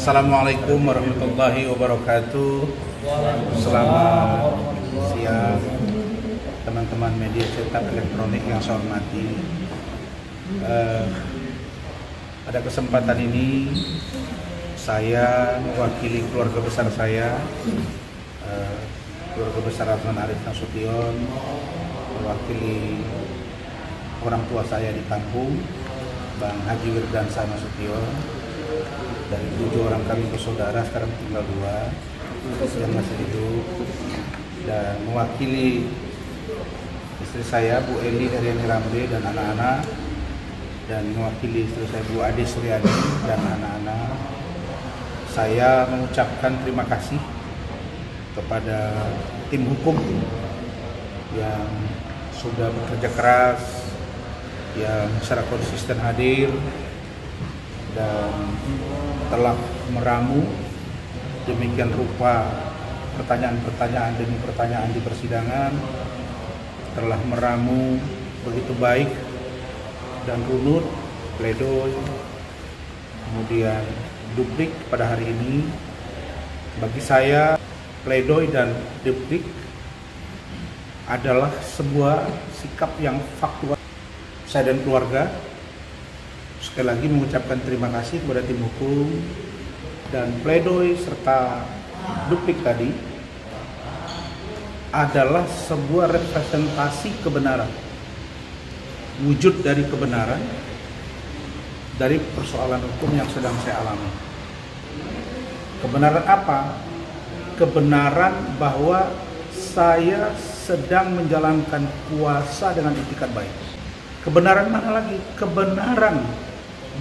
Assalamualaikum warahmatullahi wabarakatuh. Selamat siang teman-teman media cetak elektronik yang saya hormati. Pada kesempatan ini saya mewakili keluarga besar saya, keluarga besar Adnan Arif Nasution, mewakili orang tua saya di kampung, Bang Haji Wirdansa Nasution. Dari 7 orang kami bersaudara, sekarang tinggal 2 yang masih hidup, dan mewakili istri saya Bu Eli Heriani Rambe dan anak-anak, dan mewakili istri saya Bu Ade Suryani dan anak-anak. Saya mengucapkan terima kasih kepada tim hukum yang sudah bekerja keras, yang secara konsisten hadir dan telah meramu demikian rupa pertanyaan-pertanyaan demi pertanyaan di persidangan, telah meramu begitu baik dan runut pledoi, kemudian duplik pada hari ini. Bagi saya, pledoi dan duplik adalah sebuah sikap yang faktual. Saya dan keluarga sekali lagi mengucapkan terima kasih kepada tim hukum, dan pledoi serta duplik tadi adalah sebuah representasi kebenaran, wujud dari kebenaran dari persoalan hukum yang sedang saya alami. Kebenaran apa? Kebenaran bahwa saya sedang menjalankan puasa dengan itikat baik. Kebenaran mana lagi? Kebenaran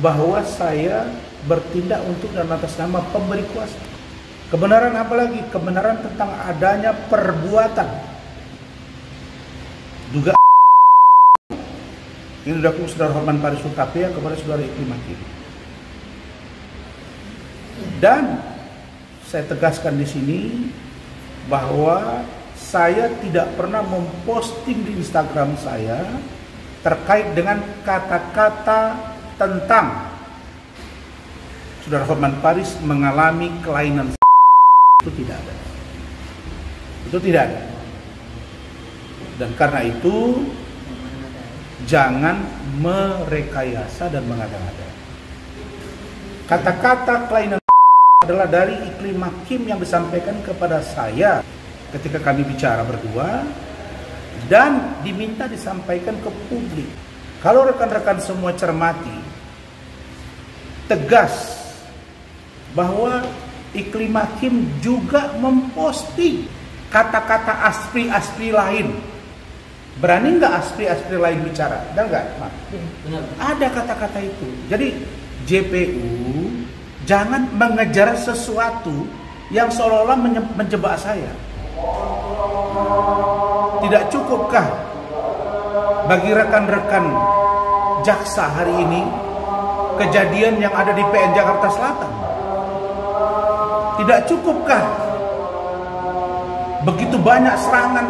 bahwa saya bertindak untuk dan atas nama pemberi kuasa. Kebenaran apa lagi? Kebenaran tentang adanya perbuatan juga ini dilakukan saudara Hotman Paris Hutapea kepada saudara Iklim Hakim. Dan saya tegaskan di sini bahwa saya tidak pernah memposting di Instagram saya terkait dengan kata-kata tentang saudara Hotman Paris mengalami kelainan. Itu tidak ada. Itu tidak ada. Dan karena itu jangan merekayasa dan mengada-ngada. Kata-kata kelainan adalah dari Iklim Hakim yang disampaikan kepada saya ketika kami bicara berdua, dan diminta disampaikan ke publik. Kalau rekan-rekan semua cermati, tegas bahwa Iklim Hakim juga memposting kata-kata aspri-aspri lain. Berani nggak aspri-aspri lain bicara? Ada nggak? Ada kata-kata itu. Jadi JPU jangan mengejar sesuatu yang seolah-olah menjebak saya. Tidak cukupkah bagi rekan-rekan jaksa hari ini kejadian yang ada di PN Jakarta Selatan? Tidak cukupkah begitu banyak serangan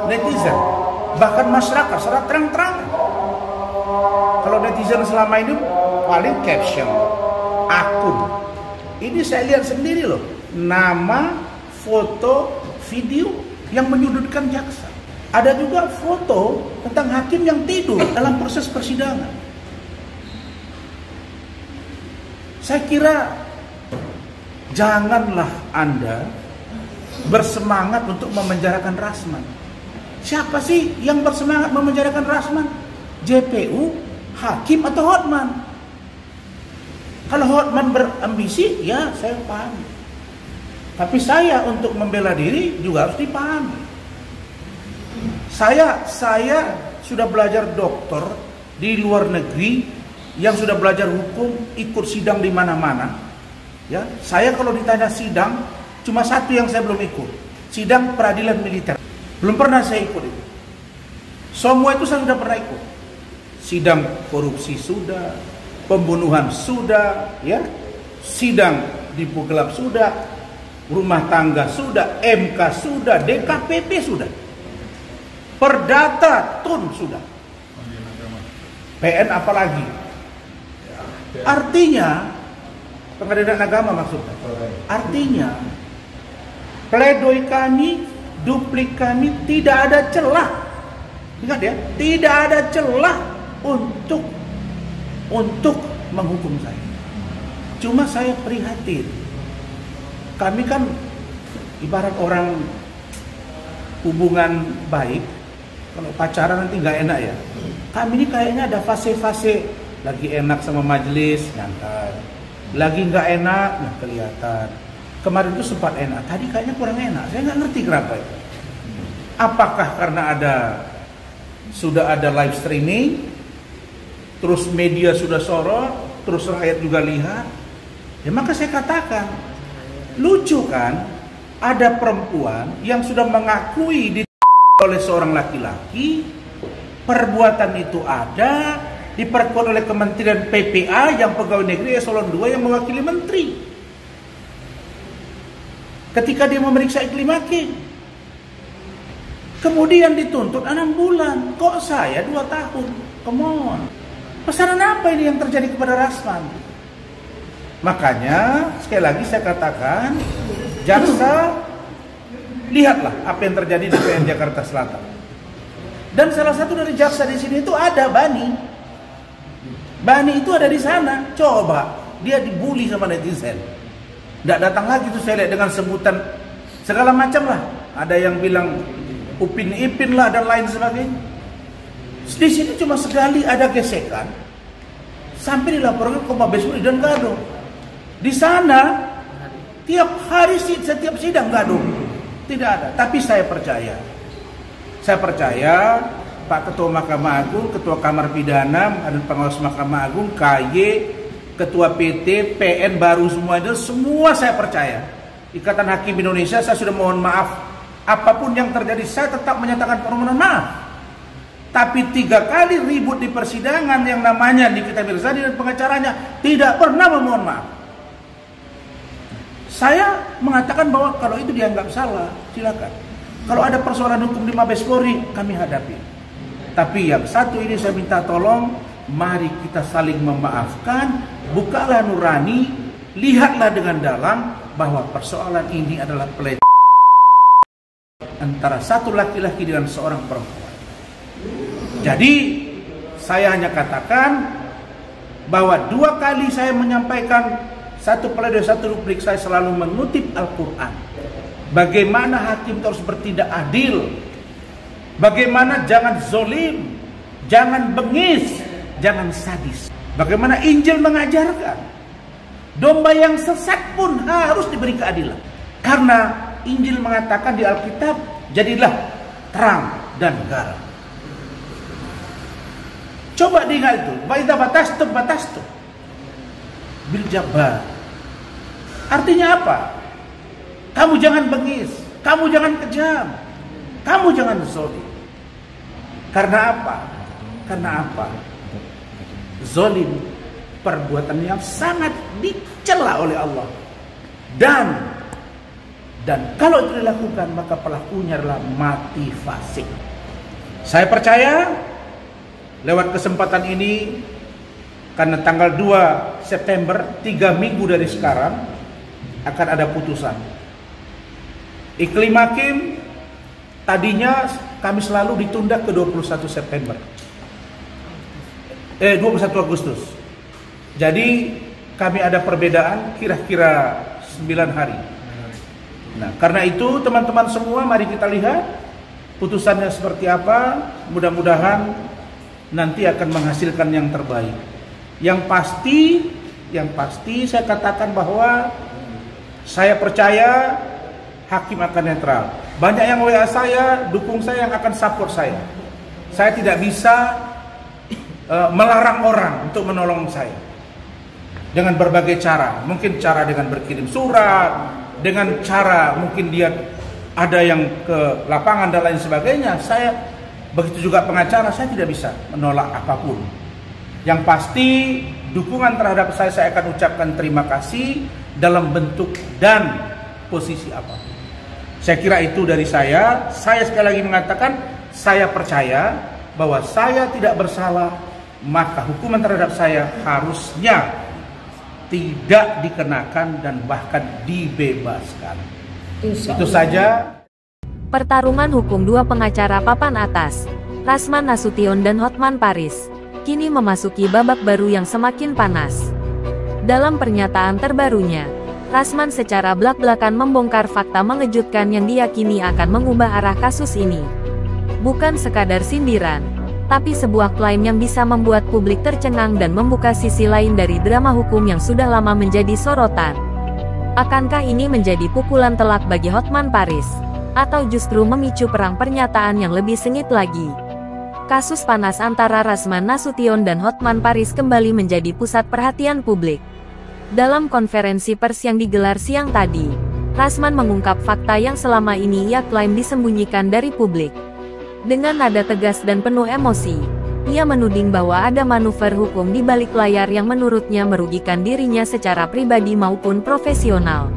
netizen, bahkan masyarakat secara terang-terangan? Kalau netizen selama ini paling caption, akun. Ini saya lihat sendiri loh, nama, foto, video yang menyudutkan jaksa. Ada juga foto tentang hakim yang tidur dalam proses persidangan. Saya kira janganlah Anda bersemangat untuk memenjarakan Rasman. Siapa sih yang bersemangat memenjarakan Rasman? JPU, hakim, atau Hotman? Kalau Hotman berambisi, ya saya paham. Tapi saya untuk membela diri juga harus dipahami. Saya sudah belajar dokter di luar negeri, yang sudah belajar hukum, ikut sidang di mana-mana. Ya, saya kalau ditanya sidang, cuma satu yang saya belum ikut, sidang peradilan militer. Belum pernah saya ikut itu. Semua itu saya sudah pernah ikut. Sidang korupsi sudah, pembunuhan sudah, ya, sidang tipu gelap sudah, rumah tangga sudah, MK sudah, DKPP sudah, Perdata Tun sudah, PN apalagi. Artinya Pengadilan agama maksudnya. Artinya pledoi kami, duplik kami tidak ada celah. Ingat ya, tidak ada celah untuk menghukum saya. Cuma saya prihatin. Kami kan ibarat orang hubungan baik, kalau pacaran nanti nggak enak ya. Kami ini kayaknya ada fase-fase, lagi enak sama majelis, nyantai. Lagi nggak enak, nah kelihatan. Kemarin itu sempat enak, tadi kayaknya kurang enak. Saya nggak ngerti kenapa itu. Apakah karena sudah ada live streaming, terus media sudah sorot, terus rakyat juga lihat. Ya maka saya katakan, lucu kan, ada perempuan yang sudah mengakui oleh seorang laki-laki, perbuatan itu ada, diperkuat oleh Kementerian PPA yang pegawai negeri eselon 2 yang mewakili menteri. Ketika dia memeriksa Iklim Hakim, kemudian dituntut 6 bulan, kok saya 2 tahun? Come on. Pesanan apa ini yang terjadi kepada Rasman? Makanya sekali lagi saya katakan, jaksa, lihatlah apa yang terjadi di PN Jakarta Selatan. Dan salah satu dari jaksa di sini itu ada Bani. Bani itu ada di sana. Coba dia dibully sama netizen. Tidak datang lagi tuh saya lihat dengan sebutan segala macam lah. Ada yang bilang Upin Ipin lah dan lain sebagainya. Di sini cuma sekali ada gesekan, sampai dilaporkan ke Mabes Polri dan gaduh. Di sana tiap hari setiap sidang gaduh. Tidak ada. Tapi saya percaya Pak Ketua Mahkamah Agung, Ketua Kamar Pidana, dan Pengawas Mahkamah Agung, KY, Ketua PT, PN baru semua saya percaya. Ikatan Hakim Indonesia, saya sudah mohon maaf. Apapun yang terjadi, saya tetap menyatakan permohonan maaf. Tapi 3 kali ribut di persidangan yang namanya Nikita Mirzani dan pengacaranya tidak pernah memohon maaf. Saya mengatakan bahwa kalau itu dianggap salah, silakan. Kalau ada persoalan hukum di Mabes Polri, kami hadapi. Tapi yang satu ini saya minta tolong, mari kita saling memaafkan, bukalah nurani, lihatlah dengan dalam bahwa persoalan ini adalah pelecehan antara satu laki-laki dengan seorang perempuan. Jadi saya hanya katakan bahwa 2 kali saya menyampaikan satu pledoi, satu duplik, saya selalu mengutip Al-Quran. Bagaimana hakim harus bertindak adil, bagaimana jangan zolim, jangan bengis, jangan sadis. Bagaimana Injil mengajarkan domba yang sesat pun harus diberi keadilan. Karena Injil mengatakan di Alkitab, jadilah terang dan garam. Coba diingat itu, Baita batastu bil jabar. Artinya apa? Kamu jangan bengis, kamu jangan kejam, kamu jangan zolim. Karena apa? Karena apa? Zolim, perbuatan yang sangat dicela oleh Allah. Dan kalau itu dilakukan, maka pelakunya adalah mati fasik. Saya percaya lewat kesempatan ini, karena tanggal 2 September, 3 minggu dari sekarang, akan ada putusan. Iklim Hakim tadinya kami selalu ditunda ke 21 September. 21 Agustus. Jadi kami ada perbedaan kira-kira 9 hari. Nah, karena itu teman-teman semua, mari kita lihat putusannya seperti apa. Mudah-mudahan nanti akan menghasilkan yang terbaik. Yang pasti saya katakan bahwa saya percaya hakim akan netral. Banyak yang WA saya, dukung saya, yang akan support saya. Saya tidak bisa melarang orang untuk menolong saya dengan berbagai cara. Mungkin cara dengan berkirim surat, dengan cara mungkin dia ada yang ke lapangan dan lain sebagainya. Saya begitu juga pengacara, saya tidak bisa menolak apapun. Yang pasti dukungan terhadap saya akan ucapkan terima kasih dalam bentuk dan posisi apapun. Saya kira itu dari saya. Saya sekali lagi mengatakan, saya percaya bahwa saya tidak bersalah, maka hukuman terhadap saya harusnya tidak dikenakan dan bahkan dibebaskan. Itu saja. Pertarungan hukum dua pengacara papan atas, Rasman Nasution dan Hotman Paris, kini memasuki babak baru yang semakin panas. Dalam pernyataan terbarunya, Rasman secara belak-belakan membongkar fakta mengejutkan yang diyakini akan mengubah arah kasus ini. Bukan sekadar sindiran, tapi sebuah klaim yang bisa membuat publik tercengang dan membuka sisi lain dari drama hukum yang sudah lama menjadi sorotan. Akankah ini menjadi pukulan telak bagi Hotman Paris? Atau justru memicu perang pernyataan yang lebih sengit lagi? Kasus panas antara Rasman Nasution dan Hotman Paris kembali menjadi pusat perhatian publik. Dalam konferensi pers yang digelar siang tadi, Rasman mengungkap fakta yang selama ini ia klaim disembunyikan dari publik. Dengan nada tegas dan penuh emosi, ia menuding bahwa ada manuver hukum di balik layar yang menurutnya merugikan dirinya secara pribadi maupun profesional.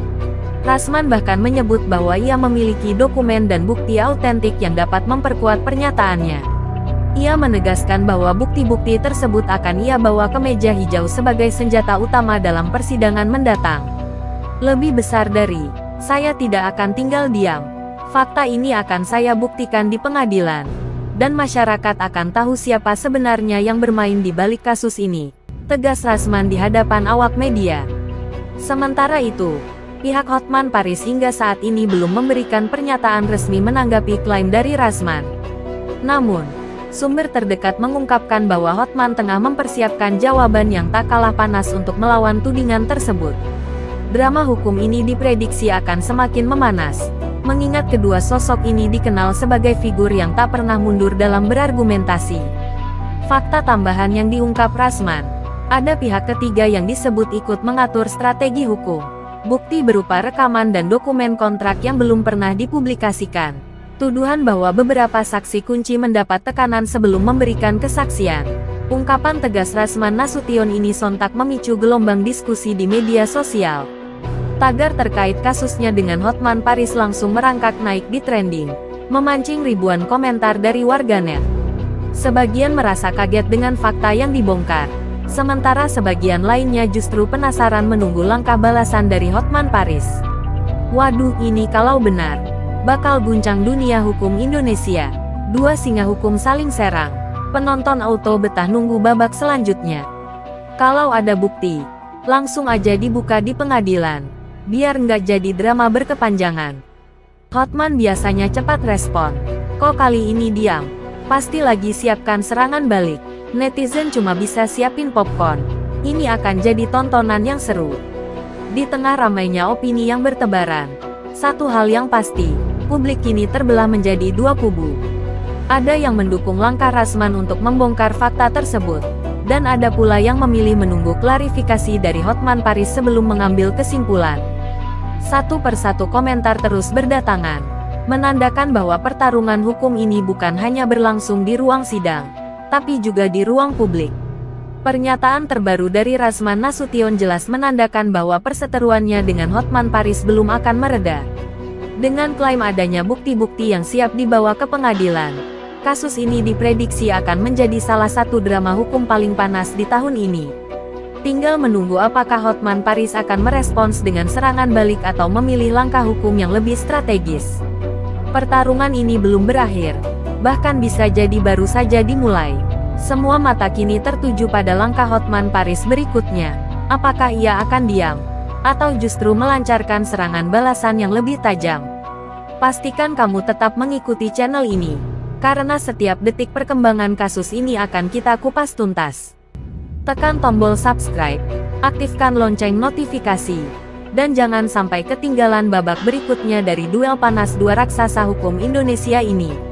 Rasman bahkan menyebut bahwa ia memiliki dokumen dan bukti autentik yang dapat memperkuat pernyataannya. Ia menegaskan bahwa bukti-bukti tersebut akan ia bawa ke meja hijau sebagai senjata utama dalam persidangan mendatang. Lebih besar dari, saya tidak akan tinggal diam. Fakta ini akan saya buktikan di pengadilan. Dan masyarakat akan tahu siapa sebenarnya yang bermain di balik kasus ini, tegas Rasman di hadapan awak media. Sementara itu, pihak Hotman Paris hingga saat ini belum memberikan pernyataan resmi menanggapi klaim dari Rasman. Namun, sumber terdekat mengungkapkan bahwa Hotman tengah mempersiapkan jawaban yang tak kalah panas untuk melawan tudingan tersebut. Drama hukum ini diprediksi akan semakin memanas, mengingat kedua sosok ini dikenal sebagai figur yang tak pernah mundur dalam berargumentasi. Fakta tambahan yang diungkap Rasman, ada pihak ketiga yang disebut ikut mengatur strategi hukum. Bukti berupa rekaman dan dokumen kontrak yang belum pernah dipublikasikan. Tuduhan bahwa beberapa saksi kunci mendapat tekanan sebelum memberikan kesaksian. Ungkapan tegas Rasman Nasution ini sontak memicu gelombang diskusi di media sosial. Tagar terkait kasusnya dengan Hotman Paris langsung merangkak naik di trending, memancing ribuan komentar dari warganet. Sebagian merasa kaget dengan fakta yang dibongkar, sementara sebagian lainnya justru penasaran menunggu langkah balasan dari Hotman Paris. Waduh, ini kalau benar, bakal guncang dunia hukum Indonesia. Dua singa hukum saling serang, penonton auto betah nunggu babak selanjutnya. Kalau ada bukti, langsung aja dibuka di pengadilan, biar nggak jadi drama berkepanjangan. Hotman biasanya cepat respon, kok kali ini diam? Pasti lagi siapkan serangan balik. Netizen cuma bisa siapin popcorn. Ini akan jadi tontonan yang seru. Di tengah ramainya opini yang bertebaran, satu hal yang pasti, publik kini terbelah menjadi dua kubu. Ada yang mendukung langkah Rasman untuk membongkar fakta tersebut, dan ada pula yang memilih menunggu klarifikasi dari Hotman Paris sebelum mengambil kesimpulan. Satu persatu komentar terus berdatangan, menandakan bahwa pertarungan hukum ini bukan hanya berlangsung di ruang sidang, tapi juga di ruang publik. Pernyataan terbaru dari Rasman Nasution jelas menandakan bahwa perseteruannya dengan Hotman Paris belum akan mereda. Dengan klaim adanya bukti-bukti yang siap dibawa ke pengadilan, kasus ini diprediksi akan menjadi salah satu drama hukum paling panas di tahun ini. Tinggal menunggu apakah Hotman Paris akan merespons dengan serangan balik atau memilih langkah hukum yang lebih strategis. Pertarungan ini belum berakhir, bahkan bisa jadi baru saja dimulai. Semua mata kini tertuju pada langkah Hotman Paris berikutnya. Apakah ia akan diam, atau justru melancarkan serangan balasan yang lebih tajam? Pastikan kamu tetap mengikuti channel ini, karena setiap detik perkembangan kasus ini akan kita kupas tuntas. Tekan tombol subscribe, aktifkan lonceng notifikasi, dan jangan sampai ketinggalan babak berikutnya dari duel panas dua raksasa hukum Indonesia ini.